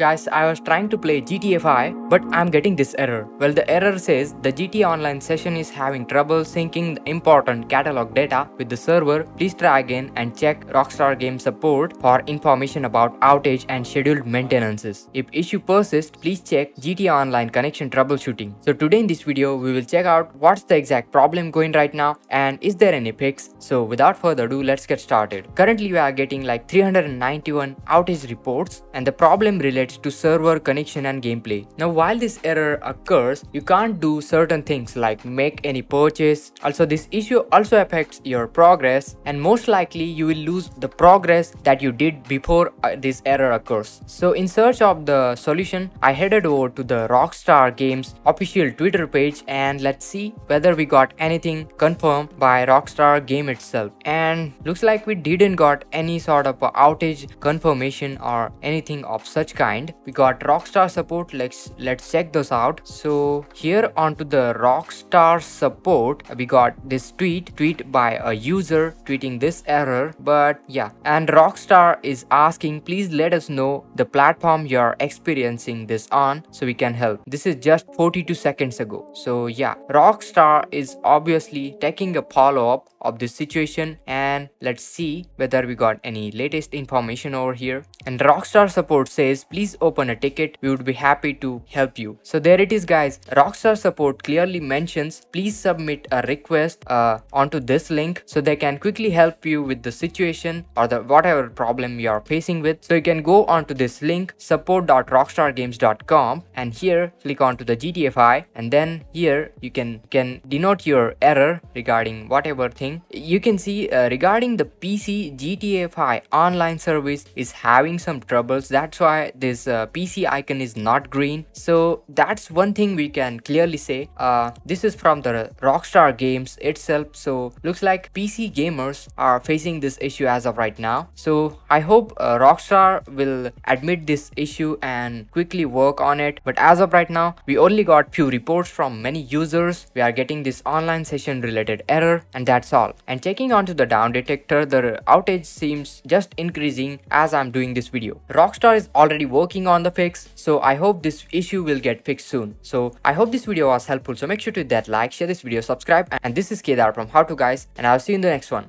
guys, I was trying to play GTA 5, but I'm getting this error. Well, the error says the GTA Online session is having trouble syncing the important catalog data with the server. Please try again and check Rockstar Game support for information about outage and scheduled maintenances. If issue persists, please check GTA Online connection troubleshooting. So today in this video, we will check out what's the exact problem going right now and is there any fix. So without further ado, let's get started. Currently, we are getting like 391 outage reports, and the problem relates to server connection and gameplay. Now, while this error occurs, you can't do certain things like make any purchase. Also, this issue also affects your progress, and most likely you will lose the progress that you did before this error occurs. So in search of the solution, I headed over to the Rockstar Games official Twitter page, and let's see whether we got anything confirmed by Rockstar Game itself. And looks like we didn't got any sort of outage confirmation or anything of such kind. We got Rockstar support. Let's check those out. So here onto the Rockstar support, we got this tweet by a user tweeting this error. But yeah, and Rockstar is asking, please let us know the platform you're experiencing this on so we can help. This is just 42 seconds ago. So yeah, Rockstar is obviously taking a follow-up of this situation, and let's see whether we got any latest information over here. And Rockstar support says, please open a ticket, we would be happy to help you. So there it is, guys. Rockstar support clearly mentions please submit a request onto this link so they can quickly help you with the situation or the whatever problem you are facing with. So you can go onto this link, support.rockstargames.com, and here click onto the GTA 5, and then here you can denote your error regarding whatever thing. You can see regarding the PC GTA 5 online service is having some troubles. That's why this PC icon is not green. So that's one thing we can clearly say. This is from the Rockstar Games itself. So looks like PC gamers are facing this issue as of right now. So I hope Rockstar will admit this issue and quickly work on it. But as of right now, we only got few reports from many users. We are getting this online session related error, and that's all. And checking onto the down detector, the outage seems just increasing as I'm doing this video. Rockstar is already working on the fix, so I hope this issue will get fixed soon. So I hope this video was helpful, so make sure to hit that like, share this video, subscribe, and this is Kedar from How To Guys, and I'll see you in the next one.